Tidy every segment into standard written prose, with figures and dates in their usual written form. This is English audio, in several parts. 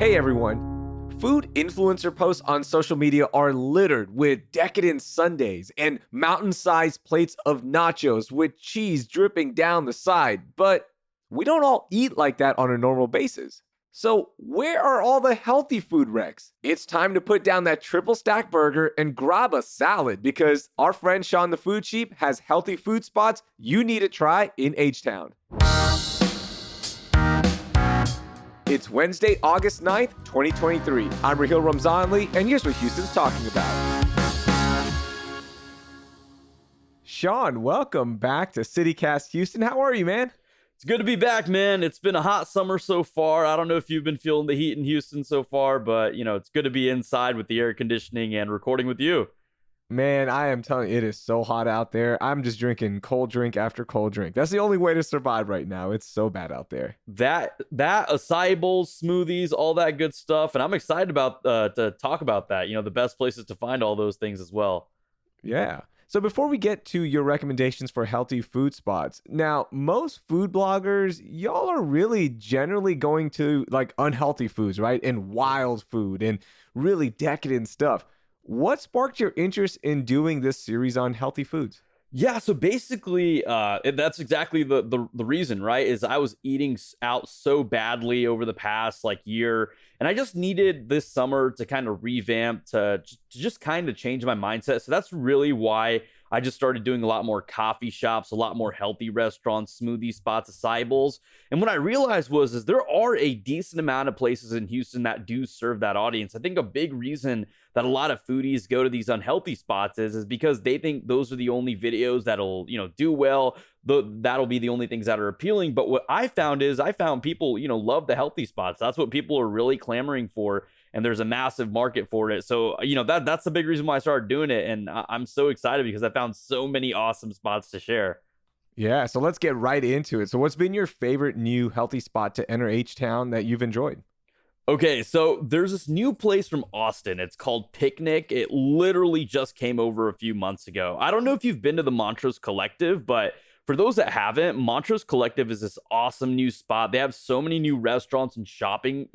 Hey everyone. Food influencer posts on social media are littered with decadent sundaes and mountain-sized plates of nachos with cheese dripping down the side, but we don't all eat like that on a normal basis. So, where are all the healthy food wrecks? It's time to put down that triple stack burger and grab a salad because our friend Sean the Food Sheep has healthy food spots you need to try in H-Town. It's Wednesday, August 9th, 2023. I'm Rahil Ramzanli, and here's what Houston's talking about. Sean, welcome back to CityCast Houston. How are you, man? It's good to be back, man. It's been a hot summer so far. I don't know if you've been feeling the heat in Houston so far, but, it's good to be inside with the air conditioning and recording with you. Man, I am telling you, it is so hot out there. I'm just drinking cold drink after cold drink. That's the only way to survive right now. It's so bad out there. That acai bowls, smoothies, all that good stuff. And I'm excited about to talk about that. The best places to find all those things as well. Yeah. So before we get to your recommendations for healthy food spots, now, most food bloggers, y'all are really generally going to like unhealthy foods, right? And wild food and really decadent stuff. What sparked your interest in doing this series on healthy foods? Yeah, so basically, that's exactly the reason, right? Is I was eating out so badly over the past year, and I just needed this summer to kind of revamp, to just kind of change my mindset. So that's really why I just started doing a lot more coffee shops, a lot more healthy restaurants, smoothie spots, acai bowls. And what I realized is there are a decent amount of places in Houston that do serve that audience. I think a big reason that a lot of foodies go to these unhealthy spots is because they think those are the only videos that'll, do well. That'll be the only things that are appealing. But what I found people, love the healthy spots. That's what people are really clamoring for. And there's a massive market for it. So, that's the big reason why I started doing it. And I'm so excited because I found so many awesome spots to share. Yeah, so let's get right into it. So what's been your favorite new healthy spot to enter H-Town that you've enjoyed? Okay, so there's this new place from Austin. It's called Picnic. It literally just came over a few months ago. I don't know if you've been to the Montrose Collective, but for those that haven't, Montrose Collective is this awesome new spot. They have so many new restaurants and shopping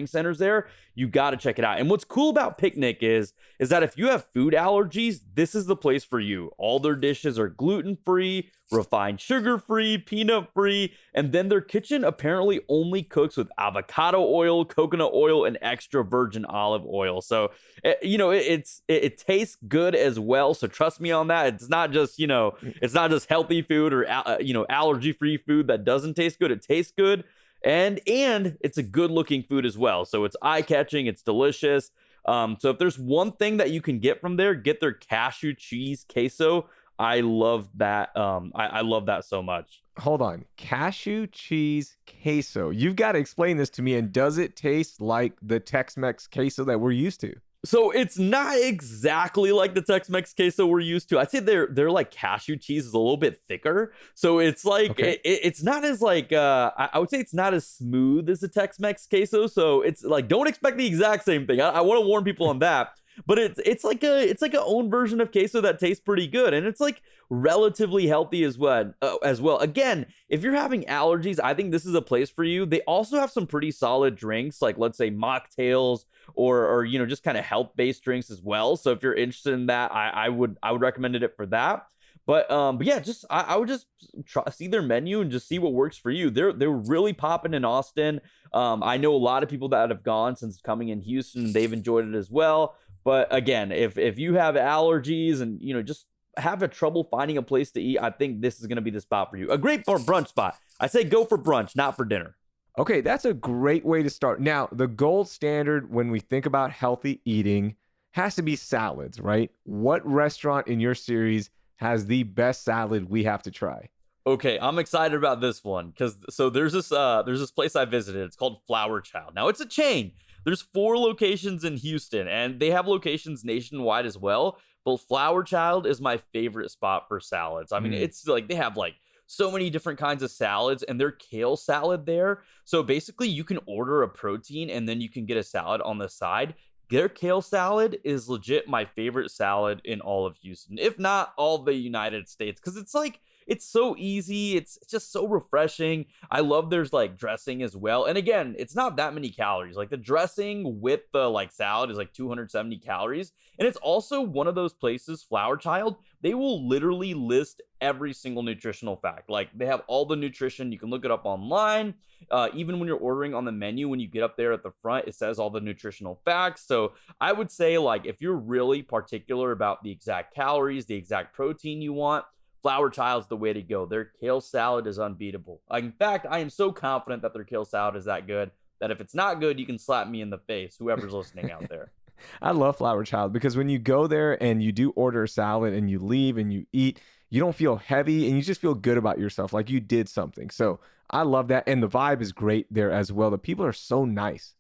centers there. You got to check it out. And what's cool about Picnic is that if you have food allergies, this is the place for you. All their dishes are gluten-free, refined sugar-free, peanut-free, and then their kitchen apparently only cooks with avocado oil, coconut oil, and extra virgin olive oil. So, it tastes good as well. So trust me on that. It's not just, it's not just healthy food or, allergy-free food that doesn't taste good. It tastes good. And it's a good looking food as well. So it's eye-catching, it's delicious. So if there's one thing that you can get from there, get their cashew cheese queso. I love that. I love that so much. Hold on. Cashew cheese queso. You've got to explain this to me. And does it taste like the Tex-Mex queso that we're used to? So it's not exactly like the Tex-Mex queso we're used to. I'd say they're like cashew cheese is a little bit thicker. So it's like it's not as I would say it's not as smooth as the Tex-Mex queso. So it's like, don't expect the exact same thing. I want to warn people on that. But it's like a own version of queso that tastes pretty good, and it's like relatively healthy as well. Again, if you're having allergies, I think this is a place for you. They also have some pretty solid drinks, like let's say mocktails or just kind of health-based drinks as well. So if you're interested in that, I would recommend it for that. But yeah, I would just see their menu and just see what works for you. They're really popping in Austin. I know a lot of people that have gone since coming in Houston. They've enjoyed it as well. But again, if you have allergies and, just have a trouble finding a place to eat, I think this is going to be the spot for you. A great brunch spot. I say go for brunch, not for dinner. Okay, that's a great way to start. Now, the gold standard when we think about healthy eating has to be salads, right? What restaurant in your series has the best salad we have to try? Okay, I'm excited about this one because there's this place I visited. It's called Flower Child. Now, it's a chain. There's 4 locations in Houston, and they have locations nationwide as well. But Flower Child is my favorite spot for salads. I mean, it's like they have so many different kinds of salads, and their kale salad there. So basically, you can order a protein, and then you can get a salad on the side. Their kale salad is legit my favorite salad in all of Houston, if not all the United States, because it's so easy. It's just so refreshing. I love there's like dressing as well. And again, it's not that many calories. Like the dressing with the like salad is like 270 calories. And it's also one of those places, Flower Child, they will literally list every single nutritional fact. Like they have all the nutrition. You can look it up online. Even when you're ordering on the menu, when you get up there at the front, it says all the nutritional facts. So I would say, like, if you're really particular about the exact calories, the exact protein you want, Flower Child's the way to go. Their kale salad is unbeatable. In fact, I am so confident that their kale salad is that good that if it's not good, you can slap me in the face, whoever's listening out there. I love Flower Child because when you go there and you do order a salad and you leave and you eat, you don't feel heavy and you just feel good about yourself, like you did something. So I love that. And the vibe is great there as well. The people are so nice.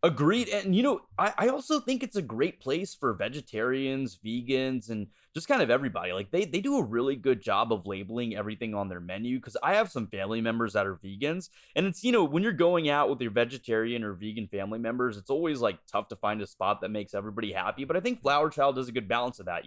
Agreed. And I also think it's a great place for vegetarians, vegans, and just kind of everybody. Like they do a really good job of labeling everything on their menu. Cause I have some family members that are vegans. And it's, when you're going out with your vegetarian or vegan family members, it's always like tough to find a spot that makes everybody happy. But I think Flower Child does a good balance of that.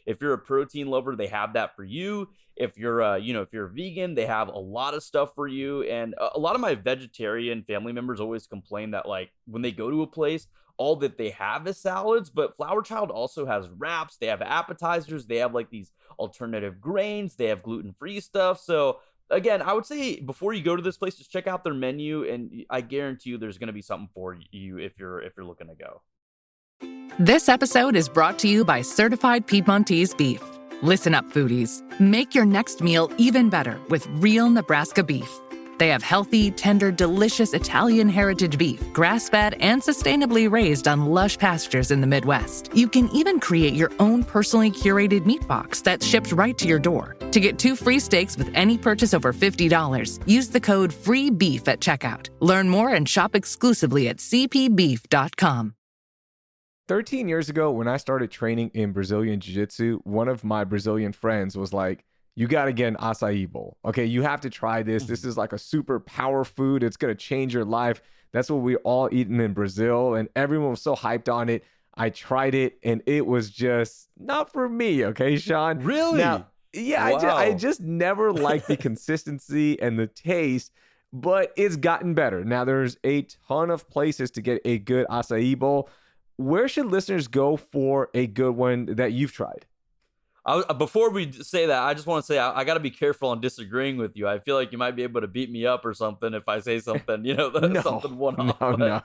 If you're a protein lover, they have that for you. If you're if you're a vegan, they have a lot of stuff for you. And a lot of my vegetarian family members always complain that like when they go to a place, all that they have is salads, but Flower Child also has wraps, they have appetizers, they have like these alternative grains, they have gluten-free stuff. So again, I would say before you go to this place, just check out their menu, and I guarantee you there's going to be something for you if you're looking to go. This episode is brought to you by Certified Piedmontese Beef. Listen up, foodies. Make your next meal even better with real Nebraska beef. They have healthy, tender, delicious Italian heritage beef, grass-fed and sustainably raised on lush pastures in the Midwest. You can even create your own personally curated meat box that's shipped right to your door. To get 2 free steaks with any purchase over $50, use the code FREEBEEF at checkout. Learn more and shop exclusively at cpbeef.com. 13 years ago, when I started training in Brazilian Jiu-Jitsu, one of my Brazilian friends was like, you got to get an acai bowl. Okay, you have to try this. This is like a super power food. It's going to change your life. That's what we all eating in Brazil. And everyone was so hyped on it. I tried it and it was just not for me. Okay, Sean? Really? Now, yeah, Wow. I just never liked the consistency and the taste, but it's gotten better. Now, there's a ton of places to get a good acai bowl. Where should listeners go for a good one that you've tried? Before we say that, I just want to say I got to be careful on disagreeing with you. I feel like you might be able to beat me up or something if I say something, something one off. No.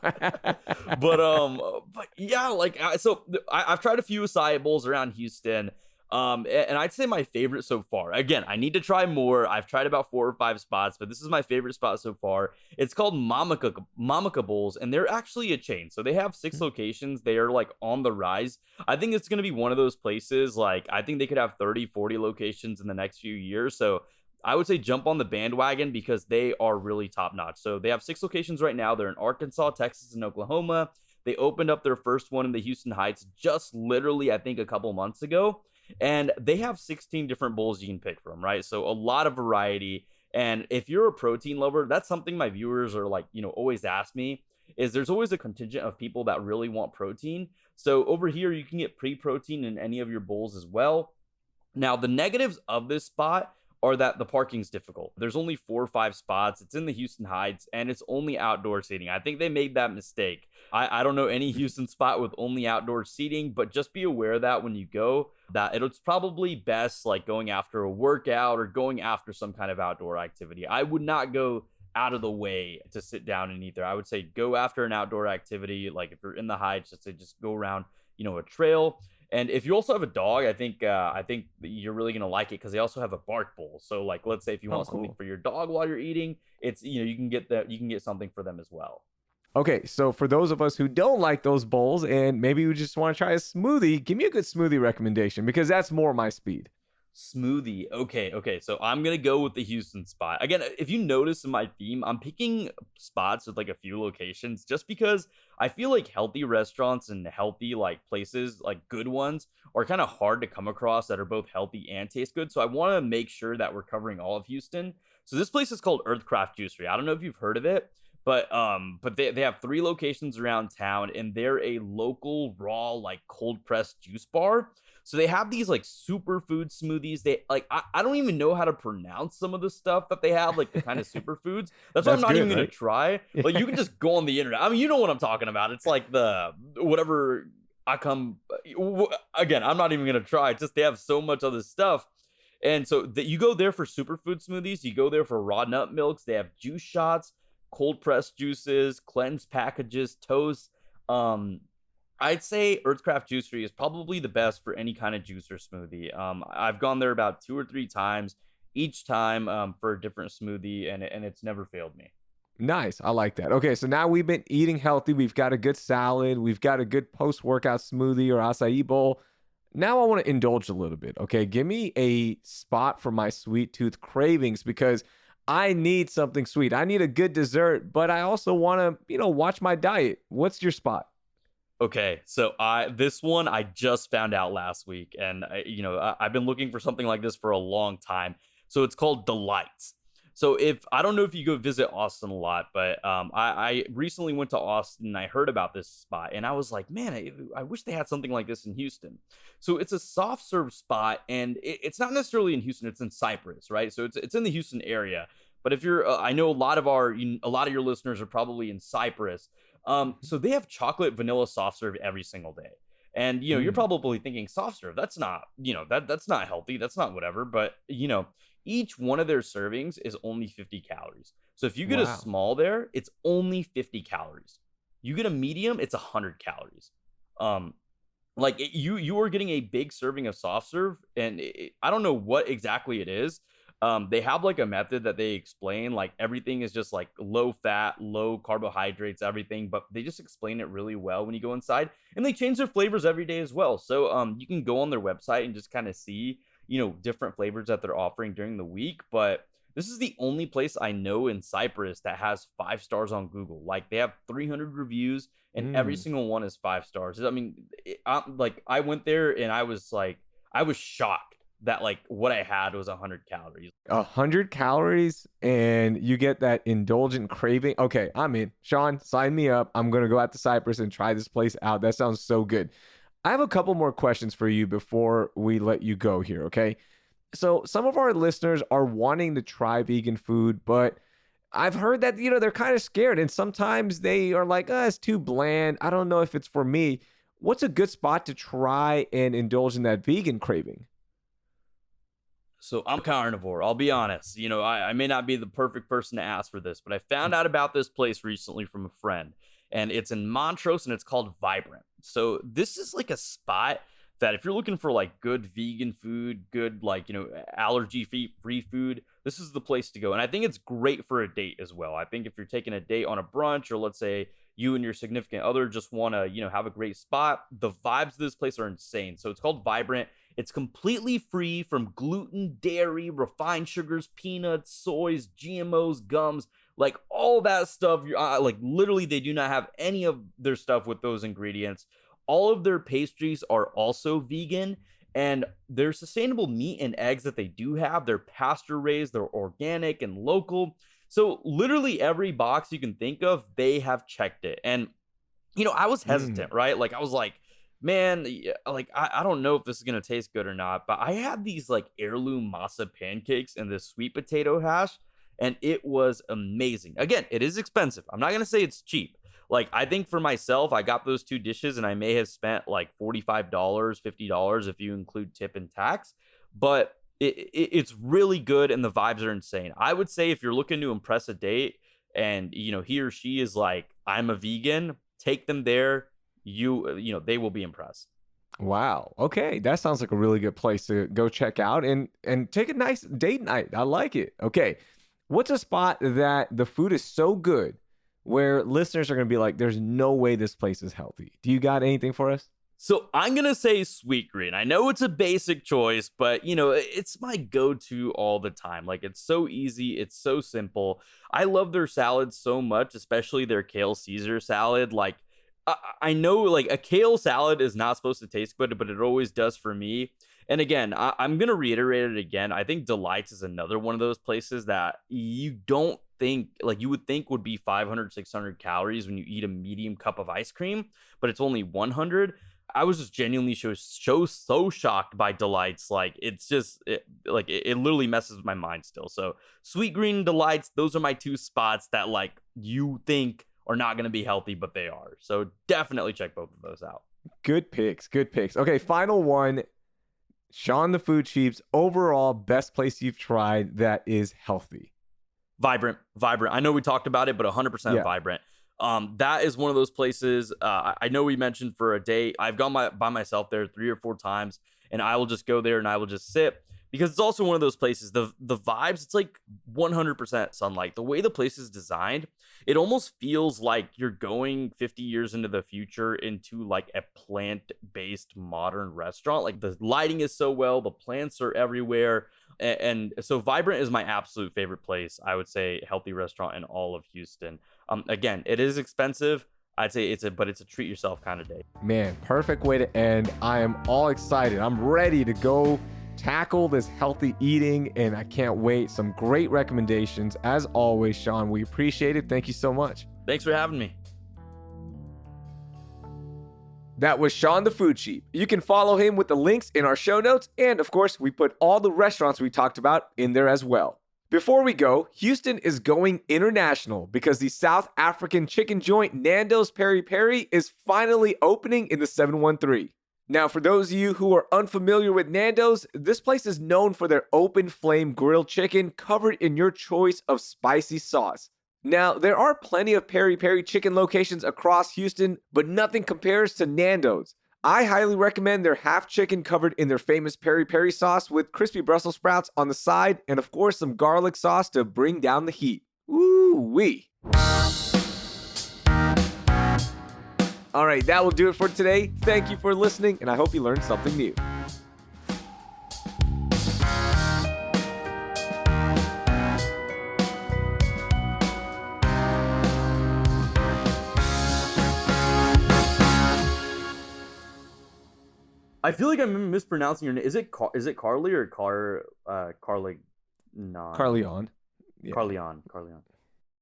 But yeah, like I've tried a few acai bowls around Houston. And I'd say my favorite so far. Again, I need to try more. I've tried about 4 or 5 spots, but this is my favorite spot so far. It's called Mamaka Bowls, and they're actually a chain. So they have 6 locations. They are like on the rise. I think it's going to be one of those places. Like I think they could have 30, 40 locations in the next few years. So I would say jump on the bandwagon because they are really top notch. So they have 6 locations right now. They're in Arkansas, Texas, and Oklahoma. They opened up their first one in the Houston Heights just literally, I think, a couple months ago. And they have 16 different bowls you can pick from, right? So a lot of variety. And if you're a protein lover, that's something my viewers are like, always ask me is there's always a contingent of people that really want protein. So over here, you can get pre-protein in any of your bowls as well. Now, the negatives of this spot are that the parking's difficult. There's only 4 or 5 spots. It's in the Houston Heights and it's only outdoor seating. I think they made that mistake. I don't know any Houston spot with only outdoor seating, but just be aware that when you go, that it's probably best like going after a workout or going after some kind of outdoor activity. I would not go out of the way to sit down and eat there. I would say go after an outdoor activity. Like if you're in the Heights, just go around, a trail. And if you also have a dog, I think you're really gonna like it because they also have a bark bowl. So like, let's say if you want something for your dog while you're eating, it's you can get something for them as well. Okay, so for those of us who don't like those bowls and maybe we just want to try a smoothie, give me a good smoothie recommendation because that's more my speed. Smoothie. Okay. So I'm going to go with the Houston spot. Again, if you notice in my theme, I'm picking spots with like a few locations just because I feel like healthy restaurants and healthy like places, like good ones, are kind of hard to come across that are both healthy and taste good. So I want to make sure that we're covering all of Houston. So this place is called Earthcraft Juicery. I don't know if you've heard of it. But they have 3 locations around town, and they're a local raw like cold pressed juice bar. So they have these like superfood smoothies. They like I don't even know how to pronounce some of the stuff that they have, like the kind of superfoods. That's why I'm That's not good, even gonna right? try. Like you can just go on the internet. I mean, you know what I'm talking about. It's like the whatever I come again. I'm not even gonna try. It's just they have so much other stuff. And so that you go there for superfood smoothies, you go there for raw nut milks. They have juice shots, cold pressed juices, cleansed packages, toast. Um, I'd say Earthcraft Juicery is probably the best for any kind of juice or smoothie. I've gone there about 2 or 3 times, each time for a different smoothie, and it's never failed me. Nice. I like that. Okay, so now we've been eating healthy. We've got a good salad. We've got a good post-workout smoothie or acai bowl. Now I want to indulge a little bit. Okay, give me a spot for my sweet tooth cravings because I need something sweet. I need a good dessert, but I also want to, watch my diet. What's your spot? Okay, so this one I just found out last week, and I've been looking for something like this for a long time. So it's called Delights. So if I don't know if you go visit Austin a lot, but I recently went to Austin and I heard about this spot, and I was like, man, I wish they had something like this in Houston. So it's a soft serve spot, and it's not necessarily in Houston; it's in Cypress, right? So it's in the Houston area. But if you're, I know a lot of your listeners are probably in Cypress. So they have chocolate vanilla soft serve every single day. And you're Mm. probably thinking soft serve, that's not, that's not healthy, that's not whatever, but each one of their servings is only 50 calories. So if you get a Wow. small there, it's only 50 calories. You get a medium, it's 100 calories. Um you are getting a big serving of soft serve, and I don't know what exactly it is. They have like a method that they explain, like everything is just like low fat, low carbohydrates, everything, but they just explain it really well when you go inside, and they change their flavors every day as well. So you can go on their website and just kind of see, different flavors that they're offering during the week. But this is the only place I know in Cyprus that has 5 stars on Google. Like they have 300 reviews, and every Mm. single one is 5 stars. I mean, I went there and I was like, I was shocked that like what I had was 100 calories. 100 calories and you get that indulgent craving. Okay, I'm in. Sean, sign me up. I'm gonna go out to Cyprus and try this place out. That sounds so good. I have a couple more questions for you before we let you go here, okay? So some of our listeners are wanting to try vegan food, but I've heard that, they're kind of scared and sometimes they are like, oh, it's too bland. I don't know if it's for me. What's a good spot to try and indulge in that vegan craving? So I'm carnivore. I'll be honest. I may not be the perfect person to ask for this, but I found out about this place recently from a friend, and it's in Montrose, and it's called Vibrant. So this is like a spot that if you're looking for like good vegan food, good like allergy free food, this is the place to go. And I think it's great for a date as well. I think if you're taking a date on a brunch, or let's say you and your significant other just want to have a great spot, the vibes of this place are insane. So it's called Vibrant. It's completely free from gluten, dairy, refined sugars, peanuts, soys, GMOs, gums, like all that stuff. Like literally, they do not have any of their stuff with those ingredients. All of their pastries are also vegan, and their sustainable meat and eggs that they do have, they're pasture raised, they're organic and local. So literally every box you can think of, they have checked it. And I was Mm. hesitant, right? Like I was like, man, like I don't know if this is gonna taste good or not. But I had these like heirloom masa pancakes and this sweet potato hash, and it was amazing. Again, it is expensive. I'm not gonna say it's cheap. Like I think for myself, I got those 2 dishes and I may have spent like $45, $50 if you include tip and tax. But it's really good and the vibes are insane. I would say if you're looking to impress a date and he or she is like, I'm a vegan, take them there. They will be impressed. Wow. Okay, that sounds like a really good place to go check out and take a nice date night. I like it. Okay. What's a spot that the food is so good where listeners are going to be like there's no way this place is healthy? Do you got anything for us? So I'm going to say Sweet Green. I know it's a basic choice, but it's my go-to all the time. Like it's so easy. It's so simple. I love their salads so much, especially their kale Caesar salad. Like I know like a kale salad is not supposed to taste good, but it always does for me. And again, I'm going to reiterate it again. I think Delights is another one of those places that you don't think like you would think would be 500, 600 calories when you eat a medium cup of ice cream, but it's only 100. I was just genuinely so shocked by Delights. Like it's just it literally messes with my mind still. So Sweet Green and Delights, those are my two spots that like you think are not going to be healthy, but they are. So definitely check both of those out. Good picks. Good picks. Okay, final one. Sean the Food Sheep's overall best place you've tried that is healthy. Vibrant. I know we talked about it, but 100% Yeah. Vibrant. That is one of those places. I know we mentioned for a date. I've gone by myself there 3 or 4 times, and I will just go there and I will just sit because it's also one of those places. The vibes, it's like 100% sunlight. The way the place is designed, it almost feels like you're going 50 years into the future into like a plant-based modern restaurant. Like the lighting is so well, the plants are everywhere. And so Vibrant is my absolute favorite place. I would say healthy restaurant in all of Houston. Again, it is expensive. I'd say it's a treat yourself kind of day. Man, perfect way to end. I am all excited. I'm ready to go tackle this healthy eating, and I can't wait. Some great recommendations. As always, Sean, we appreciate it. Thank you so much. Thanks for having me. That was Sean the Food Sheep. You can follow him with the links in our show notes, and of course, we put all the restaurants we talked about in there as well. Before we go, Houston is going international because the South African chicken joint Nando's Peri Peri is finally opening in the 713. Now, for those of you who are unfamiliar with Nando's, this place is known for their open flame grilled chicken covered in your choice of spicy sauce. Now, there are plenty of Peri Peri chicken locations across Houston, but nothing compares to Nando's. I highly recommend their half chicken covered in their famous Peri Peri sauce with crispy Brussels sprouts on the side and of course some garlic sauce to bring down the heat. Woo-wee. All right, that will do it for today. Thank you for listening, and I hope you learned something new. I feel like I'm mispronouncing your name. Is it Carly or Carly? Carleon. Yeah. Carleon.